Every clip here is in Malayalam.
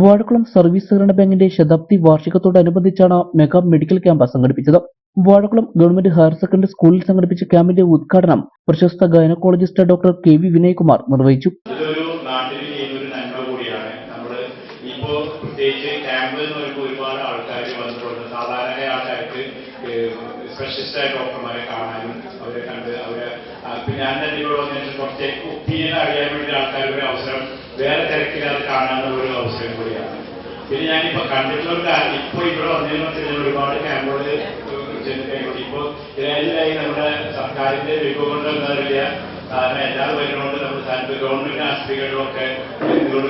വാഴക്കുളം സർവീസ് സഹകരണ ബാങ്കിന്റെ ശതാബ്ദി വാർഷികത്തോടനുബന്ധിച്ചാണ് മെഗാ മെഡിക്കൽ ക്യാമ്പ് സംഘടിപ്പിച്ചത്. വാഴക്കുളം ഗവൺമെന്റ് ഹയർ സെക്കൻഡറി സ്കൂളിൽ സംഘടിപ്പിച്ച ക്യാമ്പിന്റെ ഉദ്ഘാടനം പ്രശസ്ത ഗൈനക്കോളജിസ്റ്റ് ഡോക്ടർ കെ.വി. വിനയകുമാർ നിർവഹിച്ചു. ഒരുപാട് ആൾക്കാർ വന്നിട്ടുണ്ട്. സാധാരണ ആൾക്കാർക്ക് സ്പെഷ്യലിസ്റ്റ് ഡോക്ടർമാരെ കാണാനും അവരെ കണ്ട് അവരെ ഞാൻ തന്നെ ഇവിടെ വന്നതിന് കുറച്ച് ഒപ്പീനിയൻ അറിയാൻ വേണ്ടി ആൾക്കാരുടെ അവസരം വേറെ തിരക്കില്ലാതെ കാണാനുള്ള ഒരു അവസരം കൂടിയാണ്. പിന്നെ ഞാനിപ്പോൾ കണ്ടിട്ടുള്ള ഒരു കാര്യം ഇപ്പോൾ ഇവിടെ വന്നതിന് വെച്ചാൽ ഒരുപാട് ക്യാമ്പുകൾ ഇപ്പോൾ ഇതിനായി നമ്മുടെ സർക്കാരിന്റെ മികവ് കൊണ്ട് എന്താറില്ല. കാരണം എല്ലാവരും വരുന്നതുകൊണ്ട് നമ്മൾ ഗവൺമെന്റ് ആശുപത്രികളിലൊക്കെ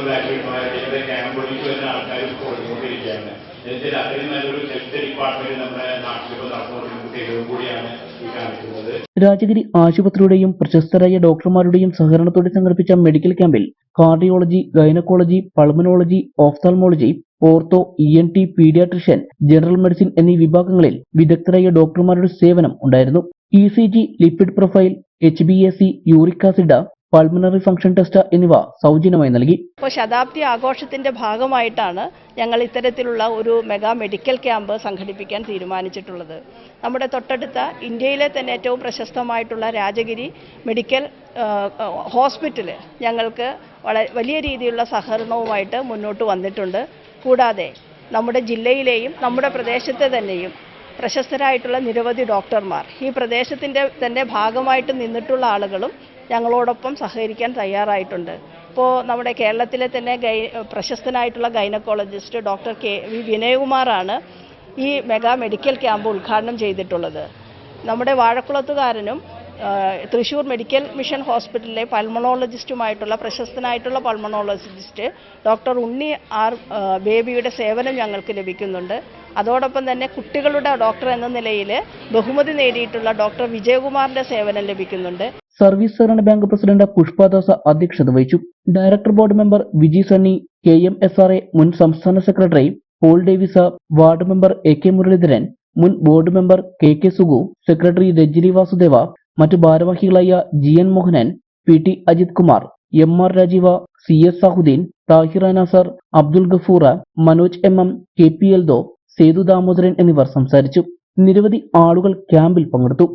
ഗ്രാജുവേറ്റ്മാരുടെ ക്യാമ്പുകളിലേക്ക് വരുന്ന ആൾക്കാർ കൊടുത്തുകൊണ്ടിരിക്കുകയാണ്. എന്നുവെച്ചാൽ അത്രയും നല്ലൊരു ഹെൽത്ത് ഡിപ്പാർട്ട്മെന്റ് നമ്മുടെ നാട്ടിലിപ്പോൾ നടന്നുകൊണ്ടിരിക്കുന്ന കൂടിയാണ് ഈ കാണിക്കുന്നത്. രാജഗിരി ആശുപത്രിയുടെയും പ്രശസ്തരായ ഡോക്ടർമാരുടെയും സഹകരണത്തോടെ സംഘടിപ്പിച്ച മെഡിക്കൽ ക്യാമ്പിൽ cardiology, gynaecology, pulmonology, ophthalmology, ortho, ENT, paediatrician, general medicine എന്നീ വിഭാഗങ്ങളിൽ വിദഗ്ധരായ ഡോക്ടർമാരുടെ സേവനം ഉണ്ടായിരുന്നു. ECG, lipid profile, HbA1c, uric acid, pulmonary function test എന്നിവ സൗജന്യമായി നൽകി. ഇപ്പോൾ ശതാബ്ദി ആഘോഷത്തിന്റെ ഭാഗമായിട്ടാണ് ഞങ്ങൾ ഇത്തരത്തിലുള്ള ഒരു മെഗാ മെഡിക്കൽ ക്യാമ്പ് സംഘടിപ്പിക്കാൻ തീരുമാനിച്ചിട്ടുള്ളത്. നമ്മുടെ തൊട്ടടുത്ത ഇന്ത്യയിലെ തന്നെ ഏറ്റവും പ്രശസ്തമായിട്ടുള്ള രാജഗിരി മെഡിക്കൽ ഹോസ്പിറ്റല് ഞങ്ങൾക്ക് വളരെ വലിയ രീതിയിലുള്ള സഹകരണവുമായിട്ട് മുന്നോട്ട് വന്നിട്ടുണ്ട്. കൂടാതെ നമ്മുടെ ജില്ലയിലെയും നമ്മുടെ പ്രദേശത്തെ തന്നെയും പ്രശസ്തരായിട്ടുള്ള നിരവധി ഡോക്ടർമാർ ഈ പ്രദേശത്തിൻ്റെ തന്നെ ഭാഗമായിട്ട് നിന്നിട്ടുള്ള ആളുകളും ഞങ്ങളോടൊപ്പം സഹകരിക്കാൻ തയ്യാറായിട്ടുണ്ട്. ഇപ്പോൾ നമ്മുടെ കേരളത്തിലെ തന്നെ പ്രശസ്തനായിട്ടുള്ള ഗൈനക്കോളജിസ്റ്റ് ഡോക്ടർ കെ.വി. വിനയകുമാറാണ് ഈ മെഗാ മെഡിക്കൽ ക്യാമ്പ് ഉദ്ഘാടനം ചെയ്തിട്ടുള്ളത്. നമ്മുടെ വാഴക്കുളത്തുകാരനും തൃശ്ശൂർ മെഡിക്കൽ മിഷൻ ഹോസ്പിറ്റലിലെ പൾമണോളജിസ്റ്റുമായിട്ടുള്ള പ്രശസ്തനായിട്ടുള്ള പൾമണോളജിസ്റ്റ് ഡോക്ടർ ഉണ്ണി ആർ ബേബിയുടെ സേവനം ഞങ്ങൾക്ക് ലഭിക്കുന്നുണ്ട്. അതോടൊപ്പം തന്നെ കുട്ടികളുടെ ഡോക്ടർ എന്ന നിലയിൽ ബഹുമതി നേടിയിട്ടുള്ള ഡോക്ടർ വിജയകുമാറിന്റെ സേവനം ലഭിക്കുന്നുണ്ട്. സർവീസ് സഹകരണ ബാങ്ക് പ്രസിഡന്റ് പുഷ്പദാസ അധ്യക്ഷത വഹിച്ചു. Director board member Viji Sunny, KMSRA മുൻ സംസ്ഥാന secretary Paul Davis, ward member AK Muraleedharan, മുൻ board member KK Sugu, secretary Rajani Vasudeva, മറ്റു ഭാരവാഹികളായ GN Mohanan, PT Ajith Kumar, MR Rajeev, CS Sahudheen, Thahir Nasar, Abdul Gafoor, Manoj MM, KP Eldho, Sethu Damodaran എന്നിവർ സംസാരിച്ചു. നിരവധി ആളുകൾ ക്യാമ്പിൽ പങ്കെടുത്തു.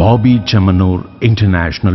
Bobby Chamanur International